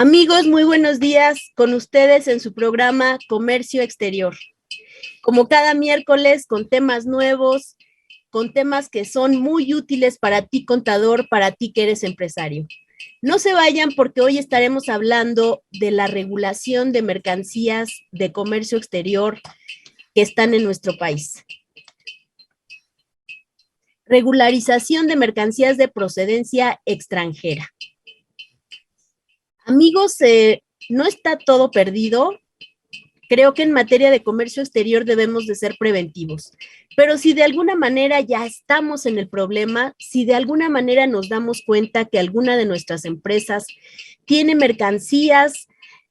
Amigos, muy buenos días con ustedes en su programa Comercio Exterior. Como cada miércoles, con temas nuevos, con temas que son muy útiles para ti, contador, para ti que eres empresario. No se vayan porque hoy estaremos hablando de la regulación de mercancías de comercio exterior que están en nuestro país. Regularización de mercancías de procedencia extranjera. Amigos, no está todo perdido. Creo que en materia de comercio exterior debemos de ser preventivos, pero si de alguna manera ya estamos en el problema, si de alguna manera nos damos cuenta que alguna de nuestras empresas tiene mercancías,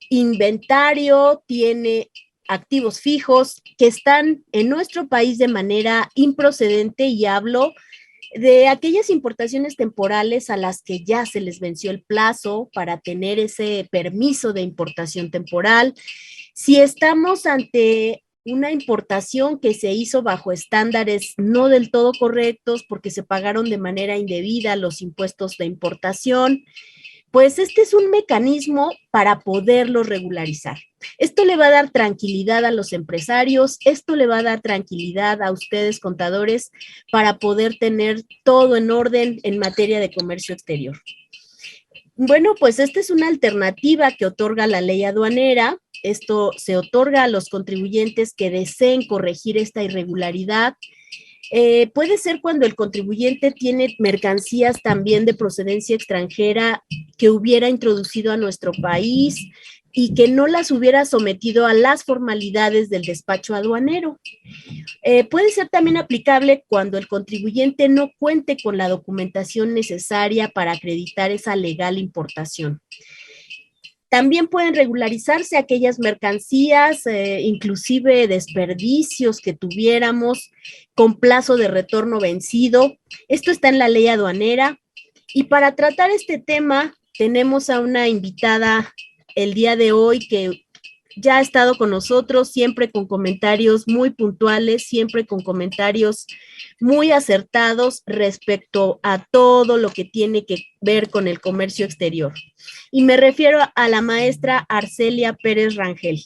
inventario, tiene activos fijos que están en nuestro país de manera improcedente, y hablo de aquellas importaciones temporales a las que ya se les venció el plazo para tener ese permiso de importación temporal. Si estamos ante una importación que se hizo bajo estándares no del todo correctos porque se pagaron de manera indebida los impuestos de importación, pues este es un mecanismo para poderlo regularizar. Esto le va a dar tranquilidad a los empresarios, esto le va a dar tranquilidad a ustedes, contadores, para poder tener todo en orden en materia de comercio exterior. Bueno, pues esta es una alternativa que otorga la ley aduanera. Esto se otorga a los contribuyentes que deseen corregir esta irregularidad. Puede ser cuando el contribuyente tiene mercancías también de procedencia extranjera que hubiera introducido a nuestro país y que no las hubiera sometido a las formalidades del despacho aduanero. Puede ser también aplicable cuando el contribuyente no cuente con la documentación necesaria para acreditar esa legal importación. También pueden regularizarse aquellas mercancías, inclusive desperdicios que tuviéramos con plazo de retorno vencido. Esto está en la ley aduanera. Y para tratar este tema, tenemos a una invitada el día de hoy que ya ha estado con nosotros, siempre con comentarios muy puntuales, siempre con comentarios muy acertados respecto a todo lo que tiene que ver con el comercio exterior. Y me refiero a la maestra Arcelia Pérez Rangel.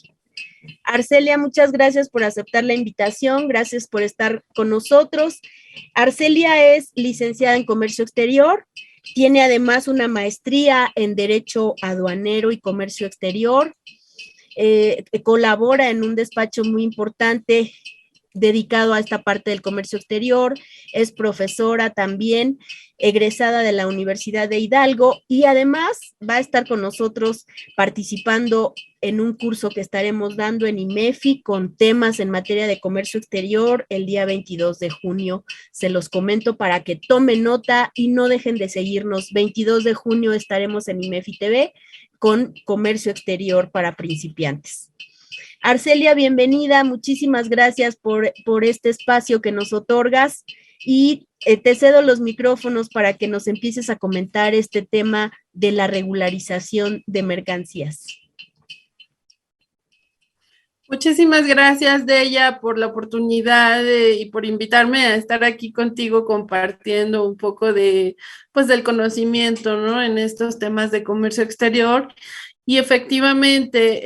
Arcelia, muchas gracias por aceptar la invitación, gracias por estar con nosotros. Arcelia es licenciada en Comercio Exterior, tiene además una maestría en Derecho Aduanero y Comercio Exterior. Colabora en un despacho muy importante dedicado a esta parte del comercio exterior, es profesora también, egresada de la Universidad de Hidalgo, y además va a estar con nosotros participando en un curso que estaremos dando en IMEFI con temas en materia de comercio exterior el día 22 de junio. Se los comento para que tomen nota y no dejen de seguirnos. 22 de junio estaremos en IMEFI TV con comercio exterior para principiantes. Arcelia, bienvenida, muchísimas gracias por este espacio que nos otorgas y te cedo los micrófonos para que nos empieces a comentar este tema de la regularización de mercancías. Muchísimas gracias, Deya, por la oportunidad y por invitarme a estar aquí contigo compartiendo un poco de, pues, del conocimiento, ¿no?, en estos temas de comercio exterior. Y efectivamente,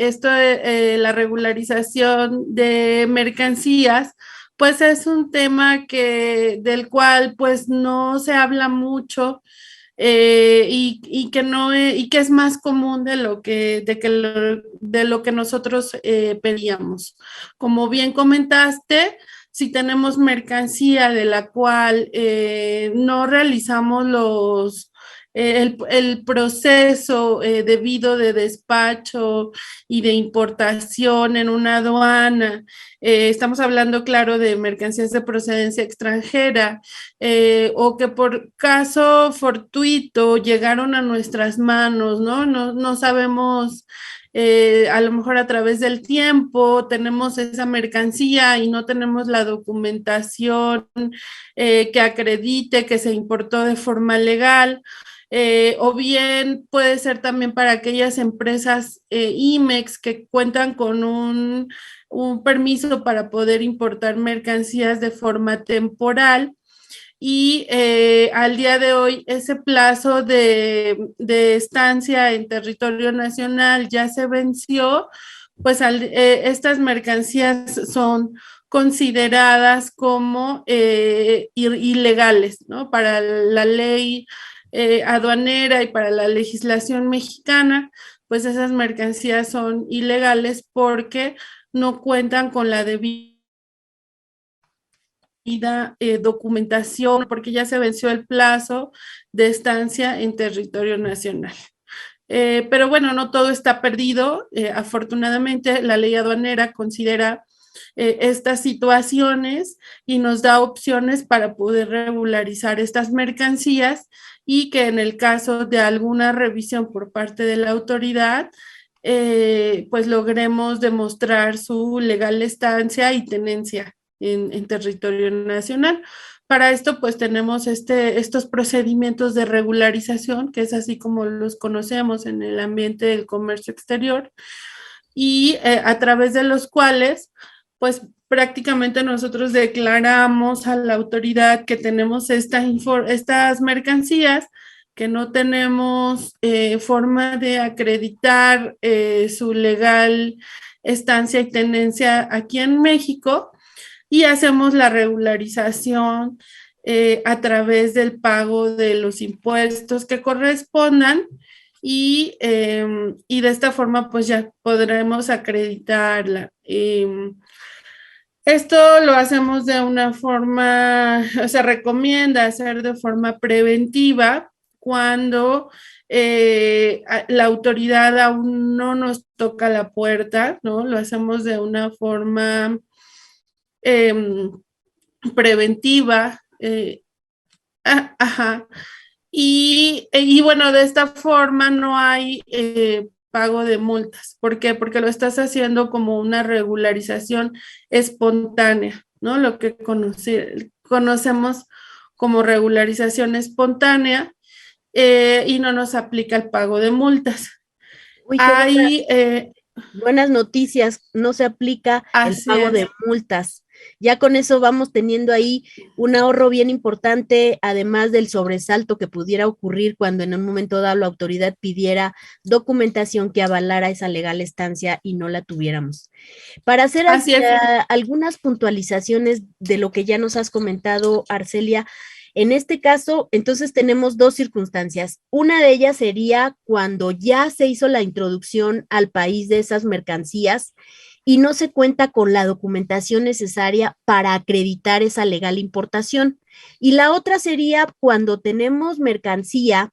la regularización de mercancías, pues es un tema del cual pues no se habla mucho, y que es más común de lo que nosotros pedíamos. Como bien comentaste, si tenemos mercancía de la cual no realizamos el proceso debido de despacho y de importación en una aduana, estamos hablando, claro, de mercancías de procedencia extranjera, o que por caso fortuito llegaron a nuestras manos, ¿no? No sabemos, a lo mejor a través del tiempo tenemos esa mercancía y no tenemos la documentación que acredite que se importó de forma legal. O bien puede ser también para aquellas empresas IMEX que cuentan con un permiso para poder importar mercancías de forma temporal y al día de hoy ese plazo de estancia en territorio nacional ya se venció, pues estas mercancías son consideradas como ilegales, ¿no? Para la ley aduanera y para la legislación mexicana, pues esas mercancías son ilegales porque no cuentan con la debida documentación, porque ya se venció el plazo de estancia en territorio nacional. Pero bueno, no todo está perdido. Afortunadamente, la ley aduanera considera estas situaciones y nos da opciones para poder regularizar estas mercancías y que en el caso de alguna revisión por parte de la autoridad, pues logremos demostrar su legal estancia y tenencia en territorio nacional. Para esto, pues tenemos estos procedimientos de regularización, que es así como los conocemos en el ambiente del comercio exterior, y a través de los cuales, pues prácticamente nosotros declaramos a la autoridad que tenemos estas mercancías, que no tenemos forma de acreditar su legal estancia y tenencia aquí en México, y hacemos la regularización a través del pago de los impuestos que correspondan y de esta forma pues ya podremos acreditarla. Esto lo hacemos de una forma, o sea, recomienda hacer de forma preventiva cuando la autoridad aún no nos toca la puerta, ¿no? Lo hacemos de una forma preventiva. Ajá. Y bueno, de esta forma no hay pago de multas. ¿Por qué? Porque lo estás haciendo como una regularización espontánea, ¿no? Lo que conocemos como regularización espontánea y no nos aplica el pago de multas. Uy, hay buenas noticias, no se aplica el pago de multas. Ya con eso vamos teniendo ahí un ahorro bien importante, además del sobresalto que pudiera ocurrir cuando en un momento dado la autoridad pidiera documentación que avalara esa legal estancia y no la tuviéramos. Para hacer algunas puntualizaciones de lo que ya nos has comentado, Arcelia, en este caso, entonces tenemos dos circunstancias. Una de ellas sería cuando ya se hizo la introducción al país de esas mercancías y no se cuenta con la documentación necesaria para acreditar esa legal importación. Y la otra sería cuando tenemos mercancía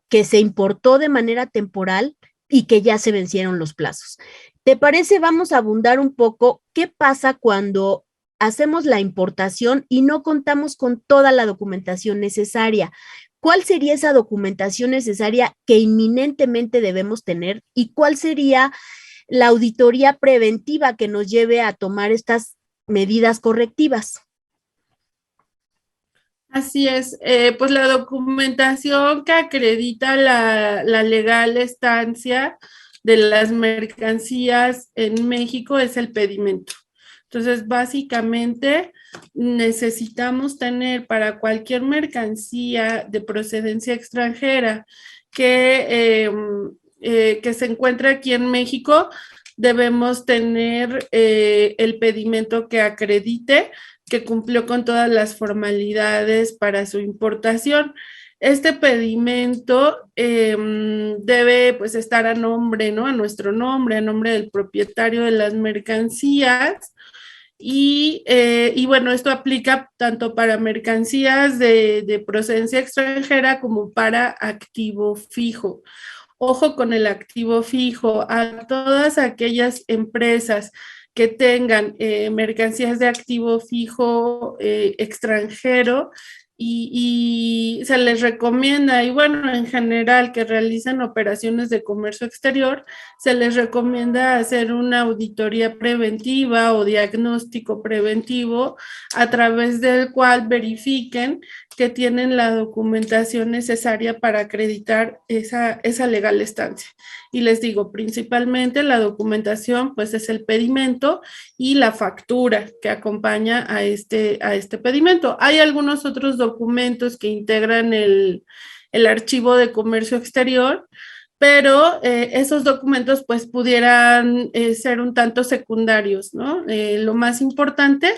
que se importó de manera temporal y que ya se vencieron los plazos. ¿Te parece? Vamos a abundar un poco qué pasa cuando hacemos la importación y no contamos con toda la documentación necesaria. ¿Cuál sería esa documentación necesaria que inminentemente debemos tener y cuál sería la auditoría preventiva que nos lleve a tomar estas medidas correctivas? Así es, pues la documentación que acredita la legal estancia de las mercancías en México es el pedimento. Entonces, básicamente necesitamos tener para cualquier mercancía de procedencia extranjera que se encuentre aquí en México, debemos tener el pedimento que acredite que cumplió con todas las formalidades para su importación. Este pedimento debe pues estar a nombre, ¿no? A nuestro nombre, a nombre del propietario de las mercancías. Y bueno, esto aplica tanto para mercancías de procedencia extranjera como para activo fijo. Ojo con el activo fijo, a todas aquellas empresas que tengan mercancías de activo fijo extranjero y se les recomienda, y bueno, en general que realicen operaciones de comercio exterior, se les recomienda hacer una auditoría preventiva o diagnóstico preventivo a través del cual verifiquen que tienen la documentación necesaria para acreditar esa legal estancia. Y les digo, principalmente la documentación, pues es el pedimento y la factura que acompaña a este pedimento. Hay algunos otros documentos que integran el archivo de comercio exterior, pero esos documentos pues pudieran ser un tanto secundarios, ¿no? Lo más importante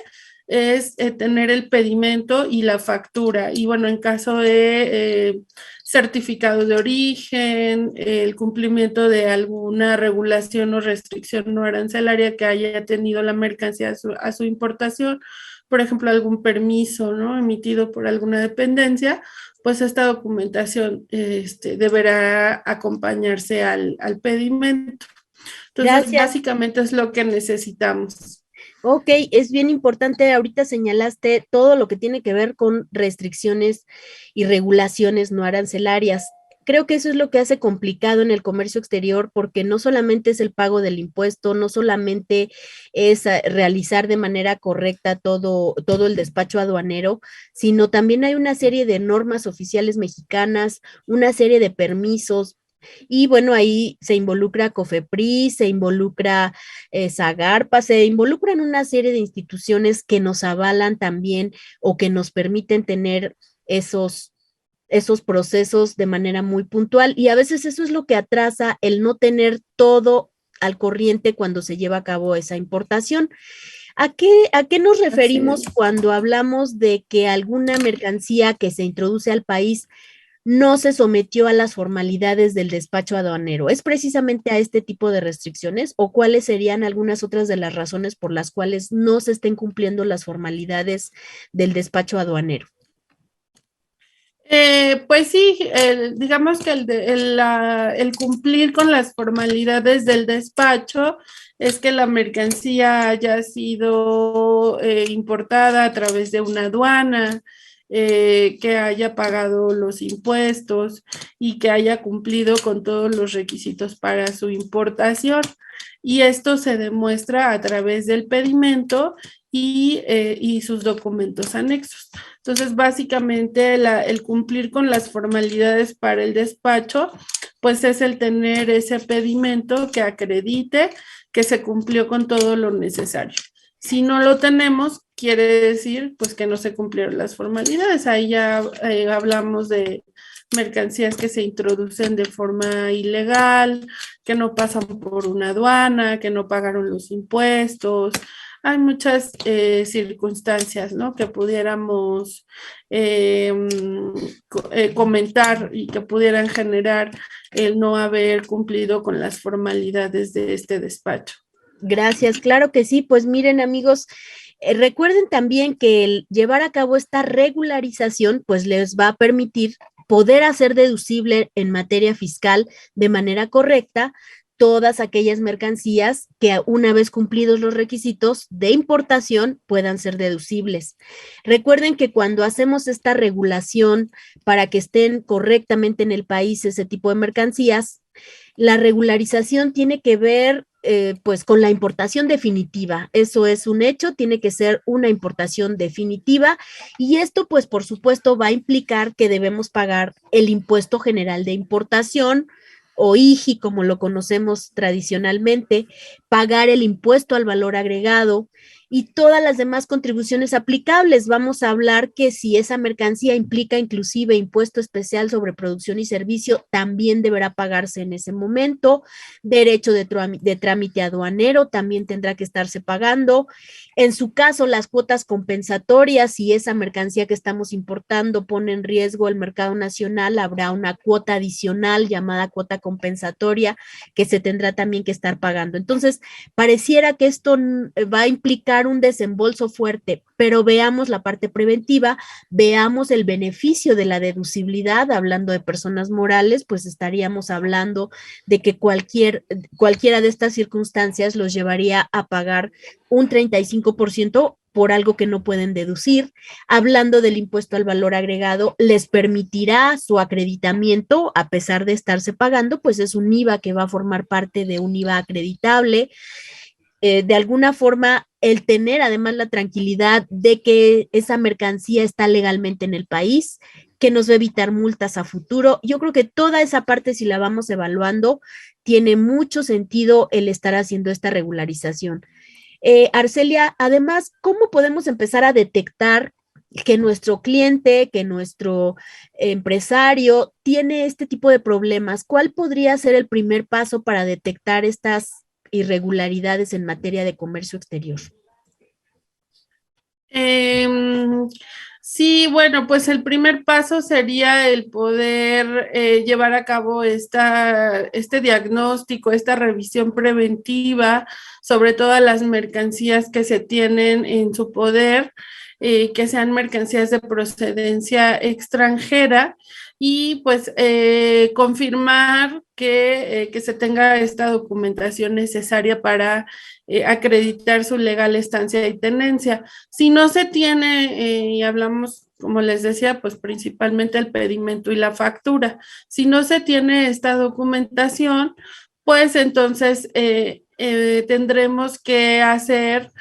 es tener el pedimento y la factura. Y bueno, en caso de certificado de origen, el cumplimiento de alguna regulación o restricción no arancelaria que haya tenido la mercancía a su importación, por ejemplo, algún permiso, ¿no?, emitido por alguna dependencia, pues esta documentación deberá acompañarse al pedimento. Entonces, Gracias. básicamente es lo que necesitamos. Ok, es bien importante, ahorita señalaste todo lo que tiene que ver con restricciones y regulaciones no arancelarias. Creo que eso es lo que hace complicado en el comercio exterior, porque no solamente es el pago del impuesto, no solamente es realizar de manera correcta todo el despacho aduanero, sino también hay una serie de normas oficiales mexicanas, una serie de permisos. Y bueno, ahí se involucra COFEPRIS, se involucra Zagarpa, se involucran una serie de instituciones que nos avalan también o que nos permiten tener esos procesos de manera muy puntual. Y a veces eso es lo que atrasa el no tener todo al corriente cuando se lleva a cabo esa importación. ¿A qué nos referimos cuando hablamos de que alguna mercancía que se introduce al país no se sometió a las formalidades del despacho aduanero? ¿Es precisamente a este tipo de restricciones o cuáles serían algunas otras de las razones por las cuales no se estén cumpliendo las formalidades del despacho aduanero? Pues sí, digamos que el cumplir con las formalidades del despacho es que la mercancía haya sido importada a través de una aduana, que haya pagado los impuestos y que haya cumplido con todos los requisitos para su importación. Y esto se demuestra a través del pedimento y sus documentos anexos. Entonces, básicamente, el cumplir con las formalidades para el despacho, pues es el tener ese pedimento que acredite que se cumplió con todo lo necesario. Si no lo tenemos, quiere decir pues que no se cumplieron las formalidades. Ahí ya hablamos de mercancías que se introducen de forma ilegal, que no pasan por una aduana, que no pagaron los impuestos. Hay muchas circunstancias, ¿no?, que pudiéramos comentar y que pudieran generar el no haber cumplido con las formalidades de este despacho. Gracias, claro que sí. Pues miren, amigos, recuerden también que el llevar a cabo esta regularización, pues les va a permitir poder hacer deducible en materia fiscal de manera correcta todas aquellas mercancías que una vez cumplidos los requisitos de importación puedan ser deducibles. Recuerden que cuando hacemos esta regulación para que estén correctamente en el país ese tipo de mercancías, la regularización tiene que ver pues con la importación definitiva. Eso es un hecho, tiene que ser una importación definitiva y esto pues por supuesto va a implicar que debemos pagar el impuesto general de importación o IGI como lo conocemos tradicionalmente, pagar el impuesto al valor agregado y todas las demás contribuciones aplicables. Vamos a hablar que si esa mercancía implica inclusive impuesto especial sobre producción y servicio, también deberá pagarse en ese momento. Derecho de trámite aduanero también tendrá que estarse pagando. En su caso, las cuotas compensatorias, si esa mercancía que estamos importando pone en riesgo el mercado nacional, habrá una cuota adicional llamada cuota compensatoria que se tendrá también que estar pagando. Entonces, pareciera que esto va a implicar un desembolso fuerte, pero veamos la parte preventiva, veamos el beneficio de la deducibilidad. Hablando de personas morales, pues estaríamos hablando de que cualquiera de estas circunstancias los llevaría a pagar un 35% por algo que no pueden deducir. Hablando del impuesto al valor agregado, les permitirá su acreditamiento a pesar de estarse pagando, pues es un IVA que va a formar parte de un IVA acreditable. de alguna forma el tener además la tranquilidad de que esa mercancía está legalmente en el país, que nos va a evitar multas a futuro. Yo creo que toda esa parte, si la vamos evaluando, tiene mucho sentido el estar haciendo esta regularización. Arcelia, además, ¿cómo podemos empezar a detectar que nuestro cliente, que nuestro empresario tiene este tipo de problemas? ¿Cuál podría ser el primer paso para detectar estas irregularidades en materia de comercio exterior? Em, sí, bueno, pues el primer paso sería el poder llevar a cabo este diagnóstico, esta revisión preventiva sobre todas las mercancías que se tienen en su poder, que sean mercancías de procedencia extranjera y pues confirmar que se tenga esta documentación necesaria para acreditar su legal estancia y tenencia. Si no se tiene, y hablamos, como les decía, pues principalmente el pedimento y la factura, si no se tiene esta documentación, pues entonces tendremos que hacer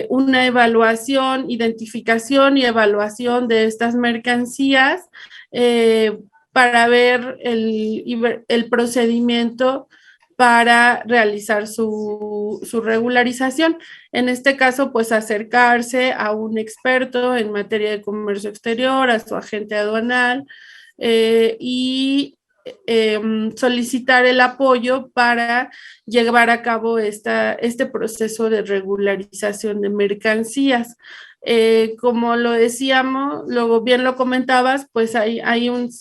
una evaluación, identificación y evaluación de estas mercancías para ver el procedimiento para realizar su regularización. En este caso, pues acercarse a un experto en materia de comercio exterior, a su agente aduanal y solicitar el apoyo para llevar a cabo este proceso de regularización de mercancías. Como lo decíamos, luego bien lo comentabas, pues hay un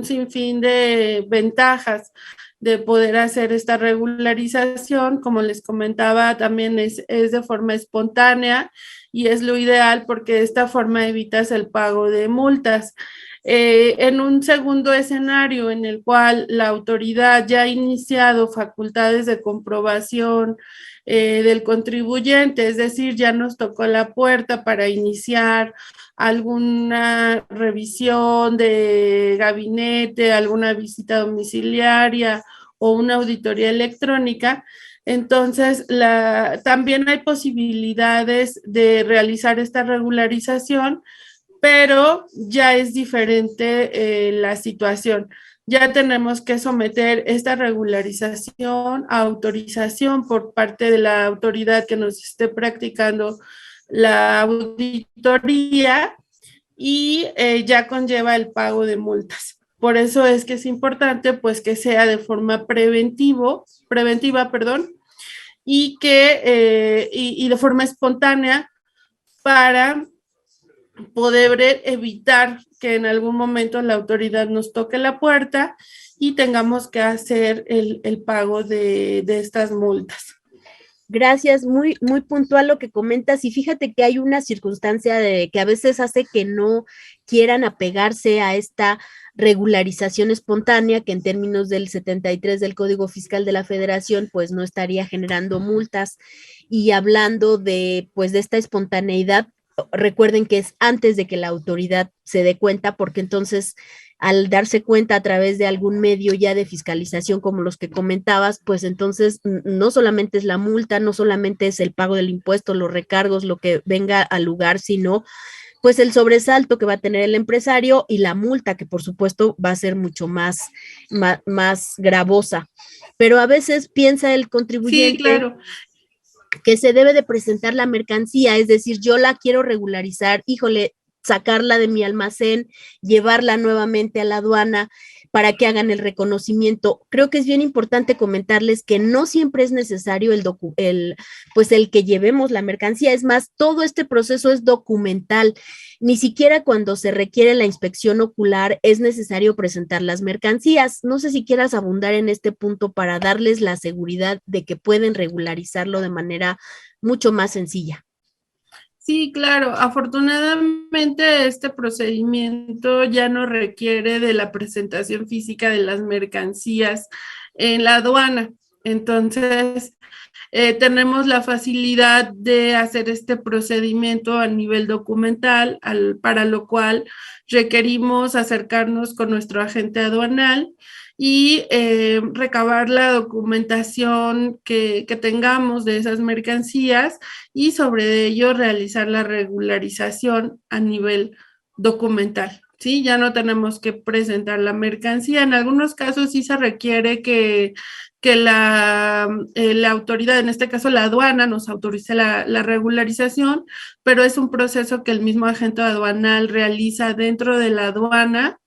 sinfín de ventajas de poder hacer esta regularización. Como les comentaba, también es de forma espontánea y es lo ideal porque de esta forma evitas el pago de multas. En un segundo escenario en el cual la autoridad ya ha iniciado facultades de comprobación del contribuyente, es decir, ya nos tocó la puerta para iniciar alguna revisión de gabinete, alguna visita domiciliaria o una auditoría electrónica. Entonces, también hay posibilidades de realizar esta regularización, pero ya es diferente la situación. Ya tenemos que someter esta regularización a autorización por parte de la autoridad que nos esté practicando la auditoría y ya conlleva el pago de multas. Por eso es que es importante pues que sea de forma preventiva, perdón, y de forma espontánea para poder evitar que en algún momento la autoridad nos toque la puerta y tengamos que hacer el pago de estas multas. Gracias, muy, muy puntual lo que comentas y fíjate que hay una circunstancia que a veces hace que no quieran apegarse a esta regularización espontánea que en términos del 73 del Código Fiscal de la Federación pues no estaría generando multas. Y hablando de pues de esta espontaneidad, recuerden que es antes de que la autoridad se dé cuenta, porque entonces al darse cuenta a través de algún medio ya de fiscalización como los que comentabas, pues entonces no solamente es la multa, no solamente es el pago del impuesto, los recargos, lo que venga al lugar, sino pues el sobresalto que va a tener el empresario y la multa que por supuesto va a ser mucho más gravosa. Pero a veces piensa el contribuyente, sí, claro, que se debe de presentar la mercancía, es decir, yo la quiero regularizar, híjole, sacarla de mi almacén, llevarla nuevamente a la aduana para que hagan el reconocimiento. Creo que es bien importante comentarles que no siempre es necesario pues el que llevemos la mercancía, es más, todo este proceso es documental. Ni siquiera cuando se requiere la inspección ocular es necesario presentar las mercancías. No sé si quieras abundar en este punto para darles la seguridad de que pueden regularizarlo de manera mucho más sencilla. sí, claro. Afortunadamente, este procedimiento ya no requiere de la presentación física de las mercancías en la aduana. Entonces, tenemos la facilidad de hacer este procedimiento a nivel documental, para lo cual requerimos acercarnos con nuestro agente aduanal y recabar la documentación que tengamos de esas mercancías y sobre ello realizar la regularización a nivel documental. ¿Sí? Ya no tenemos que presentar la mercancía. En algunos casos sí se requiere que la autoridad, en este caso la aduana, nos autorice la regularización, pero es un proceso que el mismo agente aduanal realiza dentro de la aduana.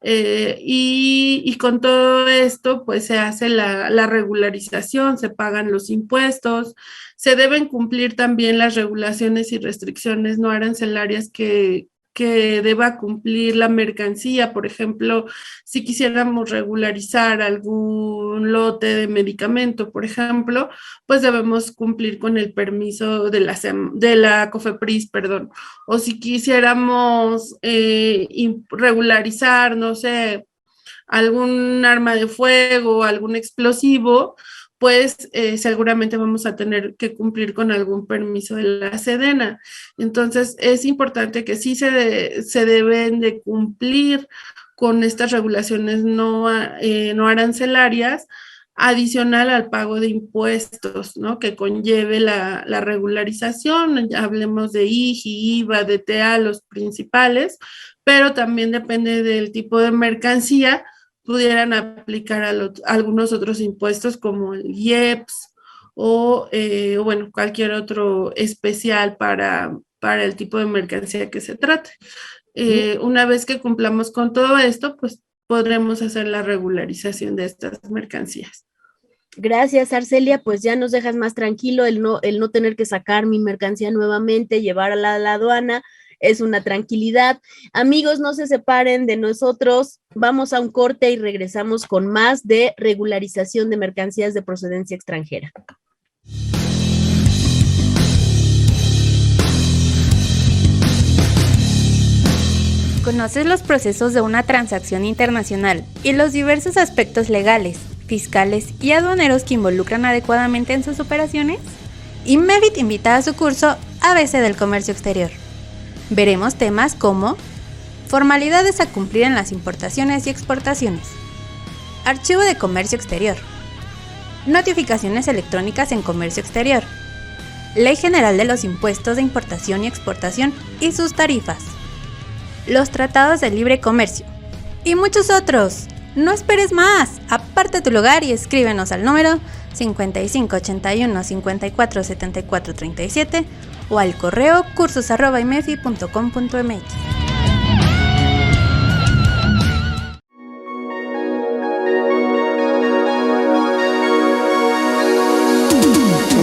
Y con todo esto, pues se hace la regularización, se pagan los impuestos, se deben cumplir también las regulaciones y restricciones no arancelarias que deba cumplir la mercancía. Por ejemplo, si quisiéramos regularizar algún lote de medicamento, por ejemplo, pues debemos cumplir con el permiso de la COFEPRIS, perdón. O si quisiéramos regularizar, no sé, algún arma de fuego, algún explosivo, pues seguramente vamos a tener que cumplir con algún permiso de la SEDENA. Entonces, es importante que sí se deben de cumplir con estas regulaciones no arancelarias, adicional al pago de impuestos, ¿no? Que conlleve la regularización. Ya hablemos de IGI, IVA, DTA, los principales, pero también depende del tipo de mercancía, pudieran aplicar algunos otros impuestos como el IEPS o bueno, cualquier otro especial para el tipo de mercancía que se trate. Una vez que cumplamos con todo esto, pues podremos hacer la regularización de estas mercancías. Gracias, Arcelia, pues ya nos dejas más tranquilo el no tener que sacar mi mercancía nuevamente, llevarla a la aduana. Es una tranquilidad. Amigos, no se separen de nosotros. Vamos a un corte y regresamos con más de regularización de mercancías de procedencia extranjera. ¿Conoces los procesos de una transacción internacional y los diversos aspectos legales, fiscales y aduaneros que involucran adecuadamente en sus operaciones? INMEFI te invita a su curso ABC del Comercio Exterior. Veremos temas como formalidades a cumplir en las importaciones y exportaciones, archivo de comercio exterior, notificaciones electrónicas en comercio exterior, Ley General de los Impuestos de Importación y Exportación y sus tarifas, los tratados de libre comercio y muchos otros. No esperes más, aparte tu lugar y escríbenos al número 5581 54 74 37 o al correo cursos@imefi.com.mx.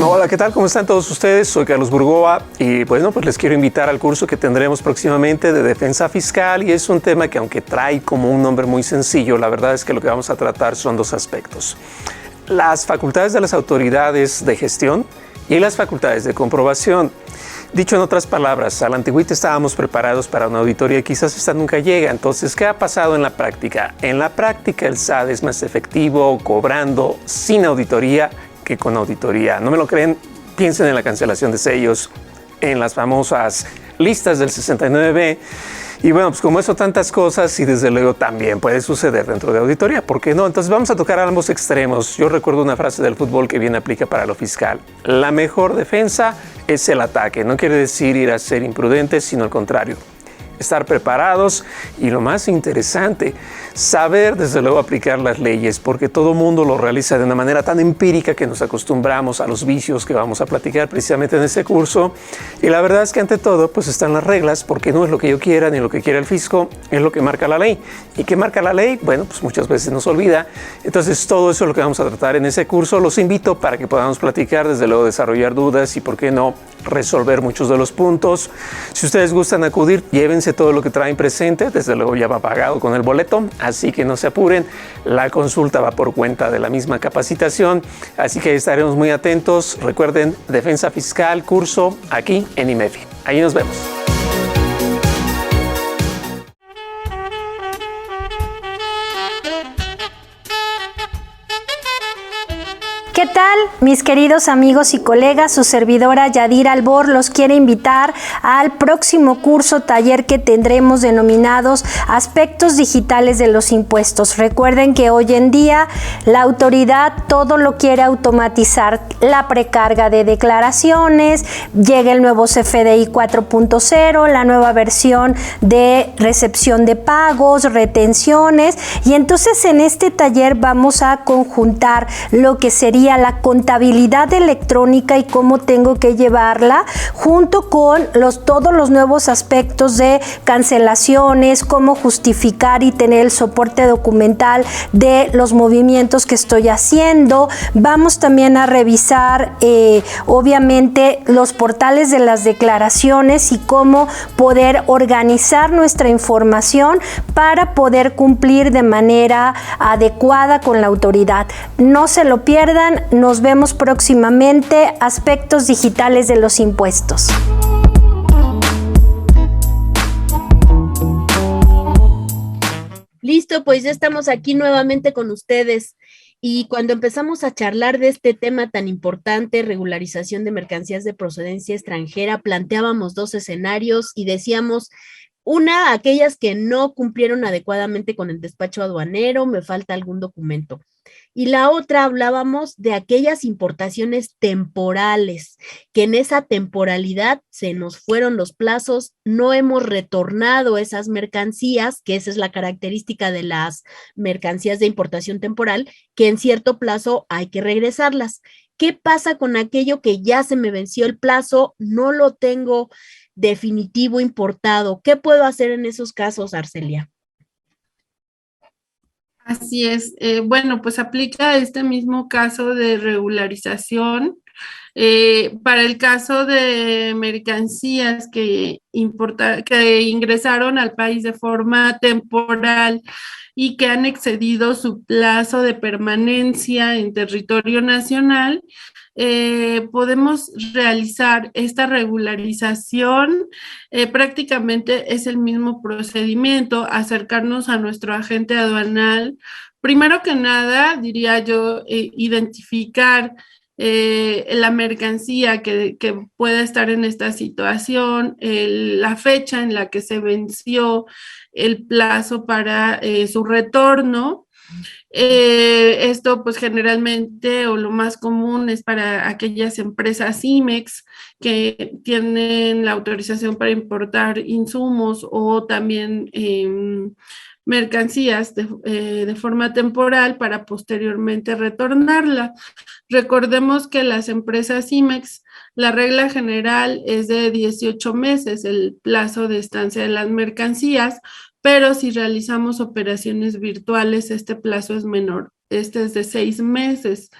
Hola, ¿qué tal? ¿Cómo están todos ustedes? Soy Carlos Burgoa y bueno, pues les quiero invitar al curso que tendremos próximamente de defensa fiscal, y es un tema que, aunque trae como un nombre muy sencillo, la verdad es que lo que vamos a tratar son dos aspectos: las facultades de las autoridades de gestión y las facultades de comprobación. Dicho en otras palabras, a la antigüita estábamos preparados para una auditoría y quizás esta nunca llega. Entonces, ¿qué ha pasado en la práctica? En la práctica el SAT es más efectivo cobrando sin auditoría que con auditoría. ¿No me lo creen? Piensen en la cancelación de sellos, en las famosas listas del 69B. Y bueno, pues como eso, tantas cosas, y desde luego también puede suceder dentro de auditoría. ¿Por qué no? Entonces vamos a tocar ambos extremos. Yo recuerdo una frase del fútbol que bien aplica para lo fiscal: la mejor defensa es el ataque. No quiere decir ir a ser imprudentes, sino al contrario, estar preparados y, lo más interesante, saber desde luego aplicar las leyes, porque todo mundo lo realiza de una manera tan empírica que nos acostumbramos a los vicios que vamos a platicar precisamente en este curso. Y la verdad es que ante todo pues están las reglas, porque no es lo que yo quiera ni lo que quiera el fisco, es lo que marca la ley. ¿Y qué marca la ley? Bueno, pues muchas veces nos olvida. Entonces todo eso es lo que vamos a tratar en ese curso. Los invito para que podamos platicar, desde luego desarrollar dudas y, por qué no, resolver muchos de los puntos. Si ustedes gustan acudir, llévense todo lo que traen presente, desde luego ya va pagado con el boleto, así que no se apuren. La consulta va por cuenta de la misma capacitación, así que estaremos muy atentos. Recuerden, Defensa Fiscal, curso aquí en IMEFI. Ahí nos vemos. ¿Qué tal? tal? Mis queridos amigos y colegas, su servidora Yadira Albor los quiere invitar al próximo curso taller que tendremos denominados Aspectos Digitales de los Impuestos. Recuerden que hoy en día la autoridad todo lo quiere automatizar, la precarga de declaraciones, llega el nuevo CFDI 4.0, la nueva versión de recepción de pagos, retenciones, y entonces en este taller vamos a conjuntar lo que sería la contabilidad electrónica y cómo tengo que llevarla, junto con todos los nuevos aspectos de cancelaciones, cómo justificar y tener el soporte documental de los movimientos que estoy haciendo. Vamos también a revisar obviamente los portales de las declaraciones y cómo poder organizar nuestra información para poder cumplir de manera adecuada con la autoridad. No se lo pierdan, nos vemos próximamente. Aspectos digitales de los impuestos. Listo, pues ya estamos aquí nuevamente con ustedes. Y cuando empezamos a charlar de este tema tan importante, regularización de mercancías de procedencia extranjera, planteábamos dos escenarios y decíamos, una, aquellas que no cumplieron adecuadamente con el despacho aduanero, me falta algún documento. Y la otra, hablábamos de aquellas importaciones temporales, que en esa temporalidad se nos fueron los plazos, no hemos retornado esas mercancías, que esa es la característica de las mercancías de importación temporal, que en cierto plazo hay que regresarlas. ¿Qué pasa con aquello que ya se me venció el plazo, no lo tengo definitivo importado? ¿Qué puedo hacer en esos casos, Arcelia? Así es. Bueno, pues aplica este mismo caso de regularización. Para el caso de mercancías que ingresaron al país de forma temporal y que han excedido su plazo de permanencia en territorio nacional, podemos realizar esta regularización. Prácticamente es el mismo procedimiento, acercarnos a nuestro agente aduanal. Primero que nada, diría yo, identificar la mercancía que pueda estar en esta situación, la fecha en la que se venció el plazo para su retorno. Esto pues generalmente o lo más común es para aquellas empresas IMEX que tienen la autorización para importar insumos o también mercancías de forma temporal para posteriormente retornarla. Recordemos que las empresas IMEX, la regla general es de 18 meses el plazo de estancia de las mercancías, pero si realizamos operaciones virtuales, este plazo es menor, este es de 6 meses.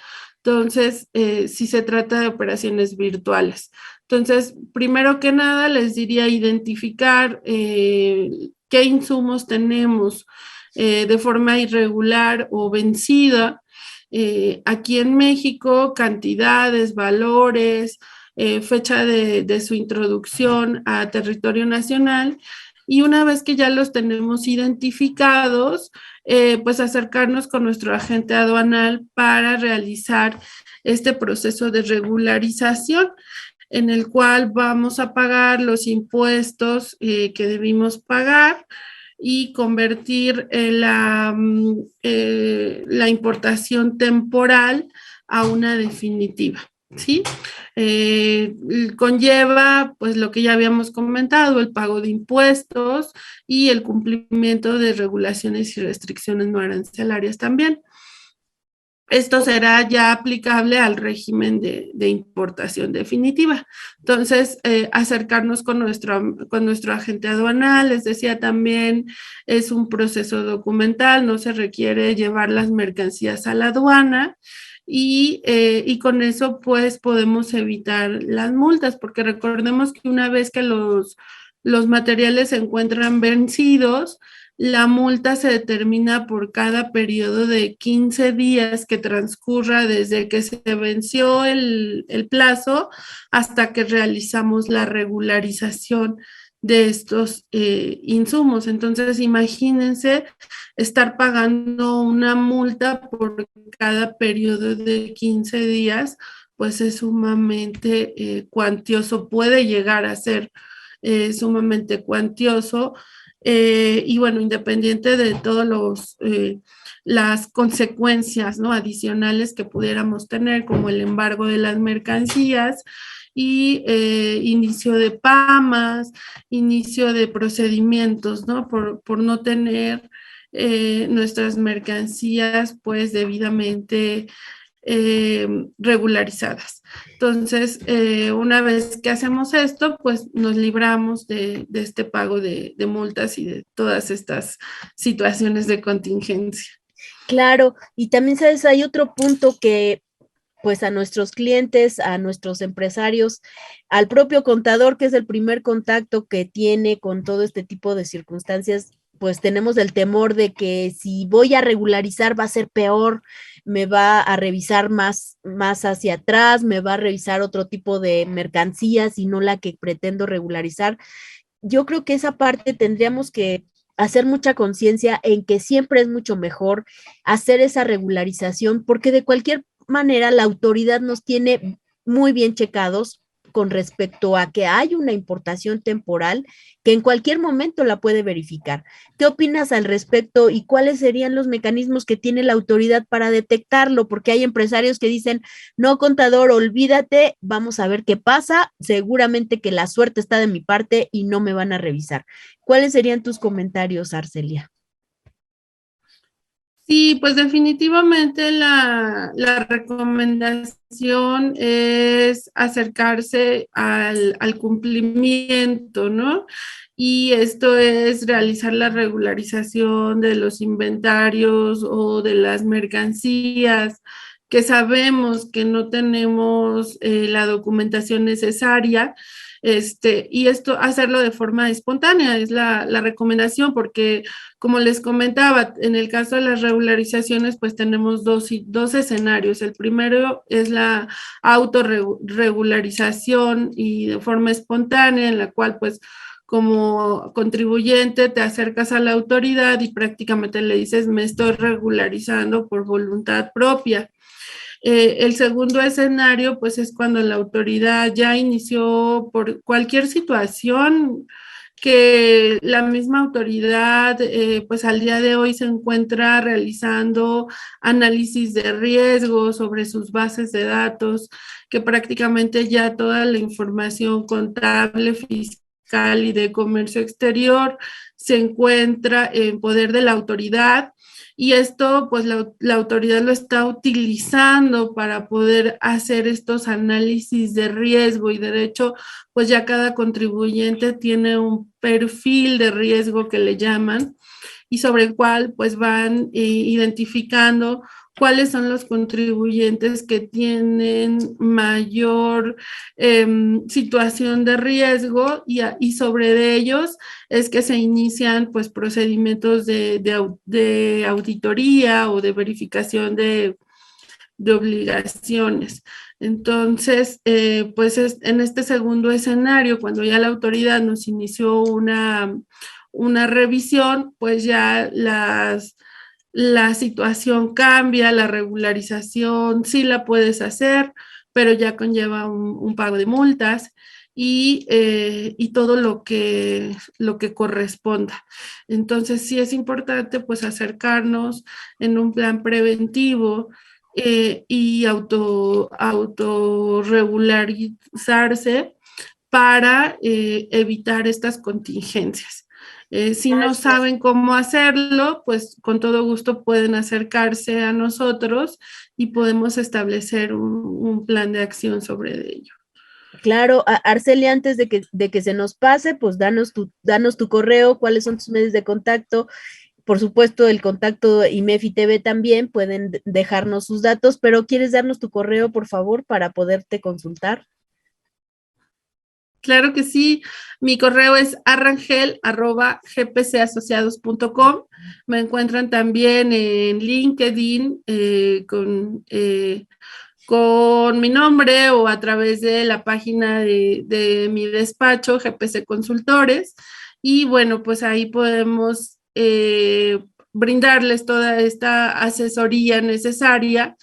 Entonces, si se trata de operaciones virtuales. Entonces, primero que nada, les diría identificar qué insumos tenemos de forma irregular o vencida. Aquí en México, cantidades, valores, fecha de su introducción a territorio nacional. Y una vez que ya los tenemos identificados, pues acercarnos con nuestro agente aduanal para realizar este proceso de regularización, en el cual vamos a pagar los impuestos que debimos pagar y convertir la importación temporal a una definitiva, ¿sí? Conlleva, pues, lo que ya habíamos comentado, el pago de impuestos y el cumplimiento de regulaciones y restricciones no arancelarias también. Esto será ya aplicable al régimen de importación definitiva. Entonces, acercarnos con nuestro agente aduanal, les decía también, es un proceso documental, no se requiere llevar las mercancías a la aduana y con eso pues podemos evitar las multas, porque recordemos que una vez que los materiales se encuentran vencidos, la multa se determina por cada periodo de 15 días que transcurra desde que se venció el plazo hasta que realizamos la regularización de estos insumos. Entonces, imagínense estar pagando una multa por cada periodo de 15 días, pues es sumamente cuantioso, puede llegar a ser sumamente cuantioso. Y bueno, independiente de todos las consecuencias, ¿no?, adicionales que pudiéramos tener, como el embargo de las mercancías y inicio de PAMAS, inicio de procedimientos, ¿no?, por no tener nuestras mercancías pues debidamente regularizadas. Entonces, una vez que hacemos esto, pues nos libramos de este pago de multas y de todas estas situaciones de contingencia. Claro, y también, sabes, hay otro punto que pues a nuestros clientes, a nuestros empresarios, al propio contador, que es el primer contacto que tiene con todo este tipo de circunstancias, pues tenemos el temor de que si voy a regularizar va a ser peor, me va a revisar más hacia atrás, me va a revisar otro tipo de mercancías y no la que pretendo regularizar. Yo creo que esa parte tendríamos que hacer mucha conciencia en que siempre es mucho mejor hacer esa regularización, porque de cualquier manera la autoridad nos tiene muy bien checados con respecto a que hay una importación temporal que en cualquier momento la puede verificar. ¿Qué opinas al respecto y cuáles serían los mecanismos que tiene la autoridad para detectarlo? Porque hay empresarios que dicen, no, contador, olvídate, vamos a ver qué pasa, seguramente que la suerte está de mi parte y no me van a revisar. ¿Cuáles serían tus comentarios, Arcelia? Sí, pues definitivamente la recomendación es acercarse al cumplimiento, ¿no? Y esto es realizar la regularización de los inventarios o de las mercancías que sabemos que no tenemos la documentación necesaria. Y esto hacerlo de forma espontánea es la recomendación, porque como les comentaba, en el caso de las regularizaciones, pues tenemos dos escenarios. El primero es la autorregularización y de forma espontánea, en la cual pues como contribuyente te acercas a la autoridad y prácticamente le dices, me estoy regularizando por voluntad propia. El segundo escenario, pues, es cuando la autoridad ya inició por cualquier situación que la misma autoridad, pues, al día de hoy se encuentra realizando análisis de riesgo sobre sus bases de datos, que prácticamente ya toda la información contable, fiscal y de comercio exterior se encuentra en poder de la autoridad. Y esto, pues la autoridad lo está utilizando para poder hacer estos análisis de riesgo, y de hecho, pues ya cada contribuyente tiene un perfil de riesgo que le llaman, y sobre el cual pues van identificando cuáles son los contribuyentes que tienen mayor situación de riesgo, y sobre ellos es que se inician pues procedimientos de auditoría o de verificación de obligaciones. Entonces, pues en este segundo escenario, cuando ya la autoridad nos inició una revisión, pues ya la situación cambia, la regularización sí la puedes hacer, pero ya conlleva un pago de multas y todo lo que corresponda. Entonces sí es importante pues acercarnos en un plan preventivo y autorregularizarse para evitar estas contingencias. Si no saben cómo hacerlo, pues con todo gusto pueden acercarse a nosotros y podemos establecer un plan de acción sobre ello. Claro, Arcelia, antes de que se nos pase, pues danos tu correo, cuáles son tus medios de contacto. Por supuesto, el contacto IMEFI TV también, pueden dejarnos sus datos, pero ¿quieres darnos tu correo, por favor, para poderte consultar? Claro que sí, mi correo es arrangel@gpcasociados.com. Me encuentran también en LinkedIn con con mi nombre o a través de la página de mi despacho, GPC Consultores, y bueno, pues ahí podemos brindarles toda esta asesoría necesaria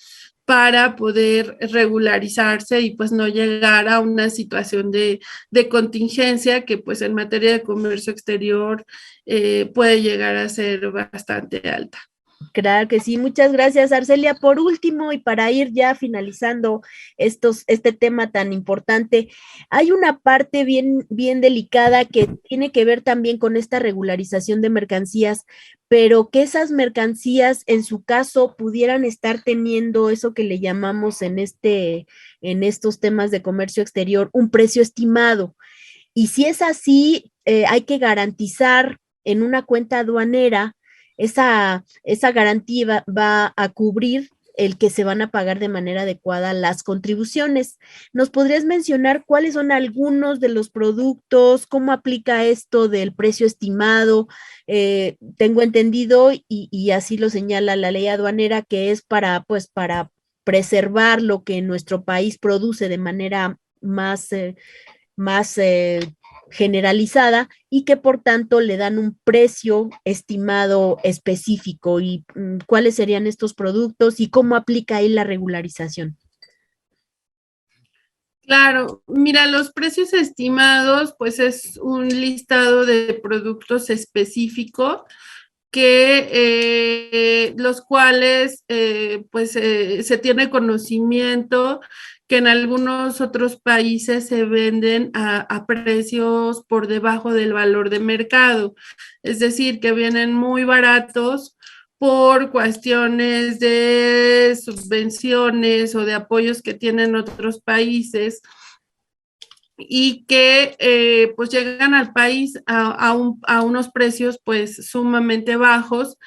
para poder regularizarse y pues no llegar a una situación de contingencia que pues en materia de comercio exterior puede llegar a ser bastante alta. Claro que sí, muchas gracias, Arcelia. Por último, y para ir ya finalizando este tema tan importante, hay una parte bien delicada que tiene que ver también con esta regularización de mercancías, pero que esas mercancías, en su caso, pudieran estar teniendo eso que le llamamos en estos temas de comercio exterior, un precio estimado. Y si es así, hay que garantizar en una cuenta aduanera esa garantía va a cubrir el que se van a pagar de manera adecuada las contribuciones. ¿Nos podrías mencionar cuáles son algunos de los productos, cómo aplica esto del precio estimado? Tengo entendido, y así lo señala la ley aduanera, que es para preservar lo que nuestro país produce de manera más generalizada, y que por tanto le dan un precio estimado específico. ¿Y cuáles serían estos productos y cómo aplica ahí la regularización? Claro, mira, los precios estimados, pues es un listado de productos específicos que los cuales se tiene conocimiento que en algunos otros países se venden a precios por debajo del valor de mercado, es decir, que vienen muy baratos por cuestiones de subvenciones o de apoyos que tienen otros países y que pues llegan al país a unos precios pues sumamente bajos,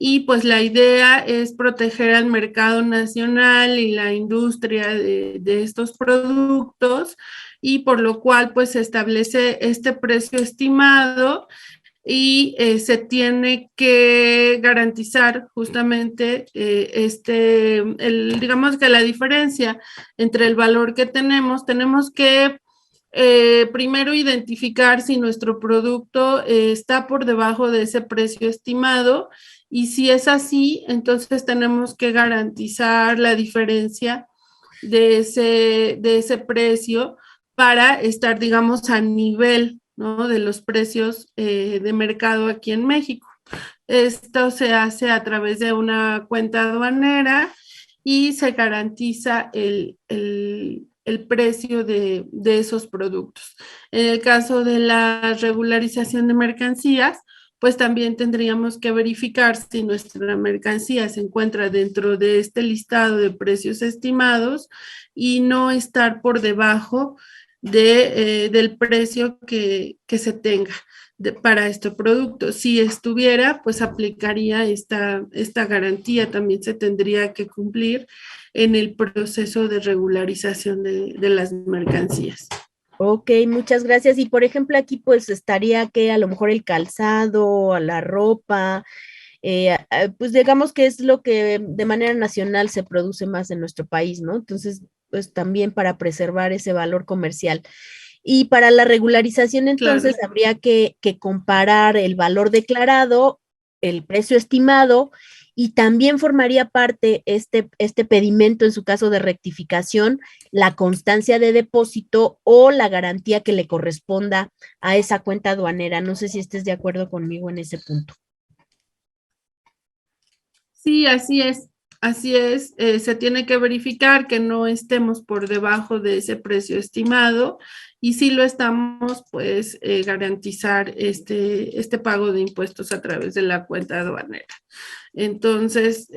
y pues la idea es proteger al mercado nacional y la industria de estos productos, y por lo cual pues se establece este precio estimado y se tiene que garantizar justamente digamos que la diferencia entre el valor que tenemos que primero identificar si nuestro producto está por debajo de ese precio estimado, y si es así, entonces tenemos que garantizar la diferencia de ese precio para estar, digamos, a nivel, ¿no?, de los precios de mercado aquí en México. Esto se hace a través de una cuenta aduanera y se garantiza el precio de esos productos. En el caso de la regularización de mercancías, pues también tendríamos que verificar si nuestra mercancía se encuentra dentro de este listado de precios estimados y no estar por debajo del precio que se tenga para este producto. Si estuviera, pues aplicaría esta garantía, también se tendría que cumplir en el proceso de regularización de las mercancías. Ok, muchas gracias. Y por ejemplo, aquí pues estaría que a lo mejor el calzado, a la ropa, pues digamos que es lo que de manera nacional se produce más en nuestro país, ¿no? Entonces, pues también para preservar ese valor comercial. Y para la regularización, entonces, Claro. habría que comparar el valor declarado, el precio estimado, y también formaría parte este pedimento, en su caso de rectificación, la constancia de depósito o la garantía que le corresponda a esa cuenta aduanera. No sé si estés de acuerdo conmigo en ese punto. Sí, así es. Así es, se tiene que verificar que no estemos por debajo de ese precio estimado, y si lo estamos, pues garantizar este pago de impuestos a través de la cuenta aduanera. Entonces,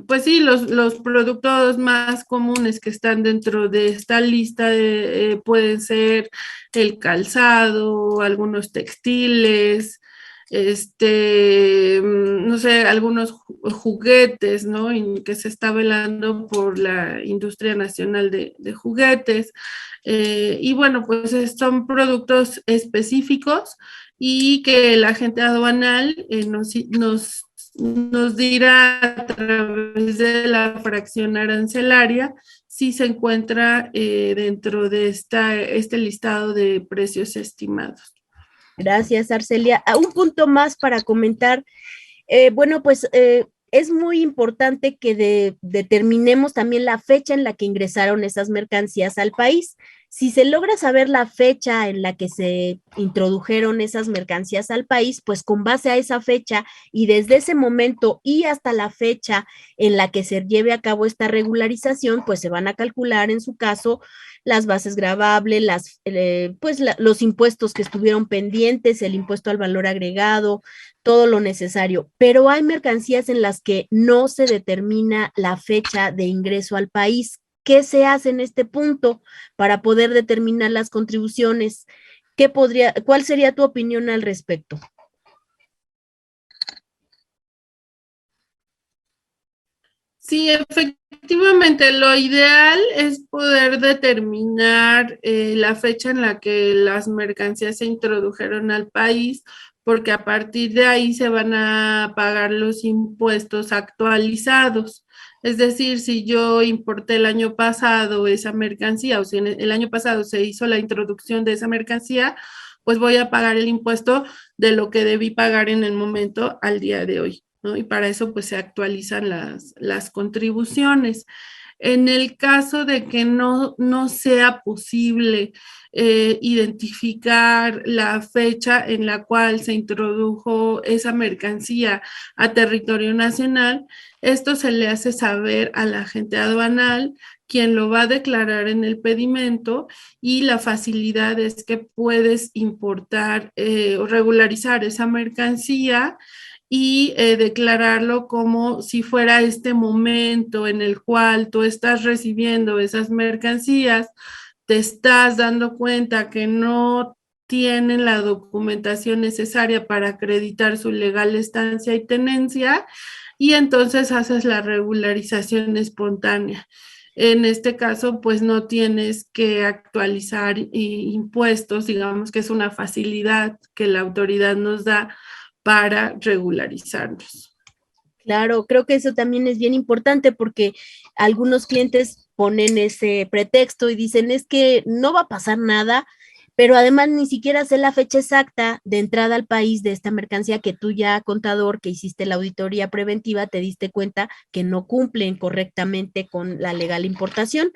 pues sí, los productos más comunes que están dentro de esta lista pueden ser el calzado, algunos textiles, no sé, algunos juguetes, ¿no? Y que se está velando por la industria nacional de juguetes. Y bueno, pues son productos específicos y que el agente aduanal nos nos dirá a través de la fracción arancelaria si se encuentra dentro de este listado de precios estimados. Gracias, Arcelia. Un punto más para comentar. Bueno, pues es muy importante que determinemos también la fecha en la que ingresaron esas mercancías al país. Si se logra saber la fecha en la que se introdujeron esas mercancías al país, pues con base a esa fecha y desde ese momento y hasta la fecha en la que se lleve a cabo esta regularización, pues se van a calcular en su caso las bases gravables, los impuestos que estuvieron pendientes, el impuesto al valor agregado, todo lo necesario. Pero hay mercancías en las que no se determina la fecha de ingreso al país. ¿Qué se hace en este punto para poder determinar las contribuciones? ¿Cuál sería tu opinión al respecto? Sí, efectivamente, lo ideal es poder determinar la fecha en la que las mercancías se introdujeron al país, porque a partir de ahí se van a pagar los impuestos actualizados. Es decir, si yo importé el año pasado esa mercancía, o si el año pasado se hizo la introducción de esa mercancía, pues voy a pagar el impuesto de lo que debí pagar en el momento al día de hoy, ¿no? Y para eso pues se actualizan las contribuciones. En el caso de que no sea posible identificar la fecha en la cual se introdujo esa mercancía a territorio nacional, esto se le hace saber al agente aduanal, quien lo va a declarar en el pedimento, y la facilidad es que puedes importar o regularizar esa mercancía y declararlo como si fuera este momento en el cual tú estás recibiendo esas mercancías, te estás dando cuenta que no tienen la documentación necesaria para acreditar su legal estancia y tenencia, y entonces haces la regularización espontánea. En este caso, pues no tienes que actualizar impuestos, digamos que es una facilidad que la autoridad nos da para regularizarlos. Claro, creo que eso también es bien importante porque algunos clientes ponen ese pretexto y dicen es que no va a pasar nada, pero además ni siquiera sé la fecha exacta de entrada al país de esta mercancía que tú ya, contador, que hiciste la auditoría preventiva, te diste cuenta que no cumplen correctamente con la legal importación.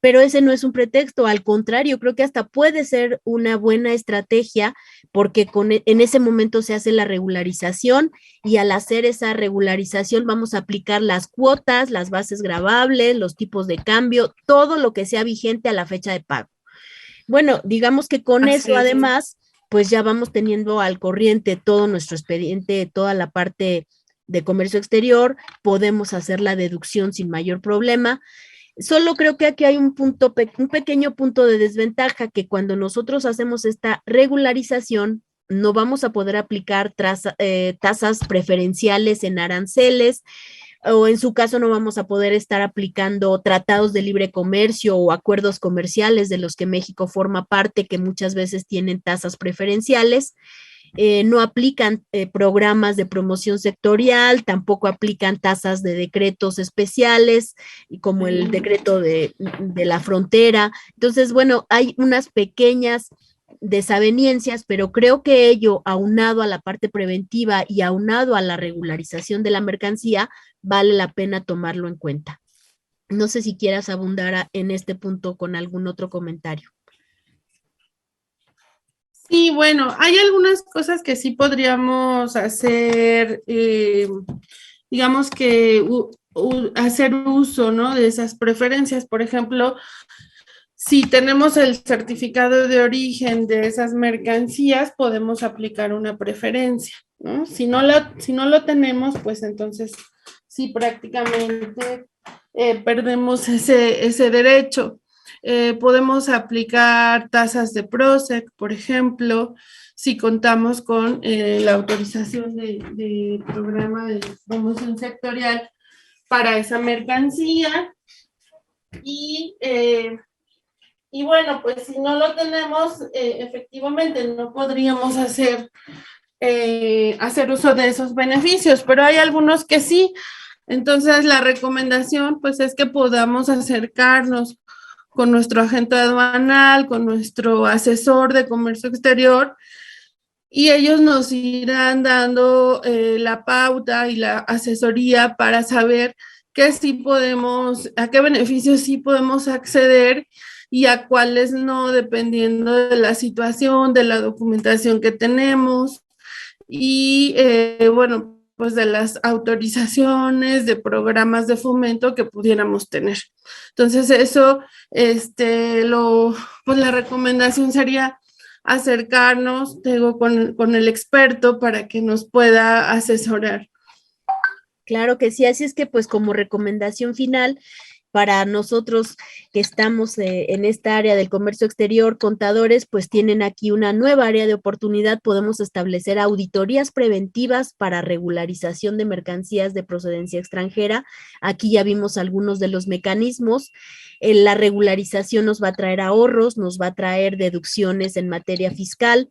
Pero ese no es un pretexto, al contrario, creo que hasta puede ser una buena estrategia porque en ese momento se hace la regularización y al hacer esa regularización vamos a aplicar las cuotas, las bases gravables, los tipos de cambio, todo lo que sea vigente a la fecha de pago. Bueno, digamos que con eso además, pues ya vamos teniendo al corriente todo nuestro expediente, toda la parte de comercio exterior, podemos hacer la deducción sin mayor problema. Solo creo que aquí hay un pequeño punto de desventaja, que cuando nosotros hacemos esta regularización, no vamos a poder aplicar tasas preferenciales en aranceles, o en su caso no vamos a poder estar aplicando tratados de libre comercio o acuerdos comerciales de los que México forma parte, que muchas veces tienen tasas preferenciales. No aplican programas de promoción sectorial, tampoco aplican tasas de decretos especiales, como el decreto de la frontera. Entonces, bueno, hay unas pequeñas desavenencias, pero creo que ello, aunado a la parte preventiva y aunado a la regularización de la mercancía, vale la pena tomarlo en cuenta. No sé si quieras abundar en este punto con algún otro comentario. Sí, bueno, hay algunas cosas que sí podríamos hacer, digamos que hacer uso, ¿no?, de esas preferencias. Por ejemplo, si tenemos el certificado de origen de esas mercancías, podemos aplicar una preferencia, ¿no? Si no lo tenemos, pues entonces sí prácticamente perdemos ese derecho. Podemos aplicar tasas de PROSEC, por ejemplo, si contamos con la autorización de programa de promoción sectorial para esa mercancía. Y bueno, pues si no lo tenemos, efectivamente no podríamos hacer hacer uso de esos beneficios, pero hay algunos que sí. Entonces, la recomendación, pues, es que podamos acercarnos con nuestro agente aduanal, con nuestro asesor de comercio exterior, y ellos nos irán dando la pauta y la asesoría para saber qué sí podemos, a qué beneficios sí podemos acceder y a cuáles no, dependiendo de la situación, de la documentación que tenemos y, bueno, pues de las autorizaciones, de programas de fomento que pudiéramos tener. Entonces, eso, pues la recomendación sería acercarnos, digo, con el experto para que nos pueda asesorar. Claro que sí, así es que pues como recomendación final para nosotros que estamos en esta área del comercio exterior, contadores, pues tienen aquí una nueva área de oportunidad. Podemos establecer auditorías preventivas para regularización de mercancías de procedencia extranjera. Aquí ya vimos algunos de los mecanismos. La regularización nos va a traer ahorros, nos va a traer deducciones en materia fiscal.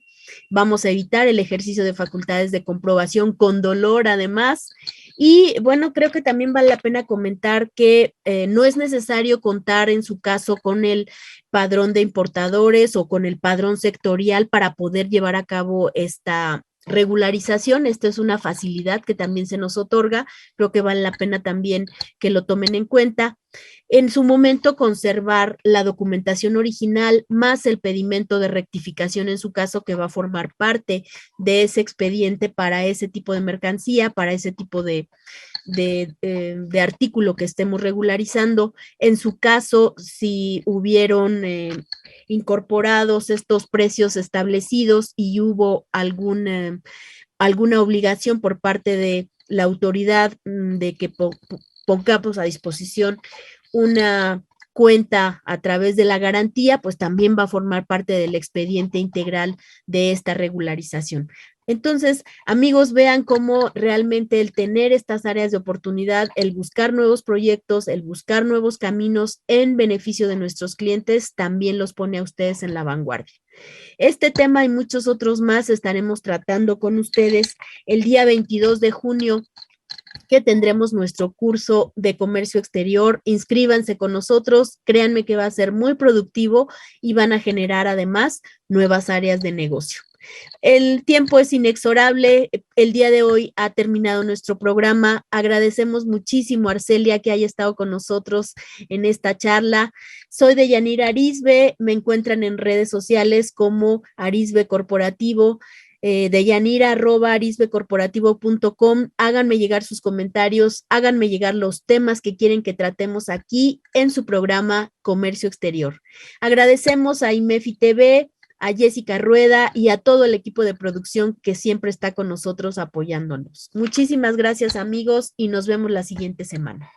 Vamos a evitar el ejercicio de facultades de comprobación con dolor, además. Y bueno, creo que también vale la pena comentar que no es necesario contar en su caso con el padrón de importadores o con el padrón sectorial para poder llevar a cabo esta regularización. Esta es una facilidad que también se nos otorga. Creo que vale la pena también que lo tomen en cuenta. En su momento, conservar la documentación original más el pedimento de rectificación en su caso, que va a formar parte de ese expediente para ese tipo de mercancía, para ese tipo de artículo que estemos regularizando. En su caso, si hubieron incorporados estos precios establecidos y hubo alguna obligación por parte de la autoridad de que pongamos a disposición una cuenta a través de la garantía, pues también va a formar parte del expediente integral de esta regularización. Entonces, amigos, vean cómo realmente el tener estas áreas de oportunidad, el buscar nuevos proyectos, el buscar nuevos caminos en beneficio de nuestros clientes, también los pone a ustedes en la vanguardia. Este tema y muchos otros más estaremos tratando con ustedes el día 22 de junio, que tendremos nuestro curso de comercio exterior. Inscríbanse con nosotros, créanme que va a ser muy productivo y van a generar además nuevas áreas de negocio. El tiempo es inexorable. El día de hoy ha terminado nuestro programa. Agradecemos muchísimo a Arcelia que haya estado con nosotros en esta charla. Soy Deyanira Arisbe. Me encuentran en redes sociales como Arisbe Corporativo. Deyanira@arisbecorporativo.com. Háganme llegar sus comentarios, háganme llegar los temas que quieren que tratemos aquí en su programa Comercio Exterior. Agradecemos a IMEFI TV, a Jessica Rueda y a todo el equipo de producción que siempre está con nosotros apoyándonos. Muchísimas gracias, amigos, y nos vemos la siguiente semana.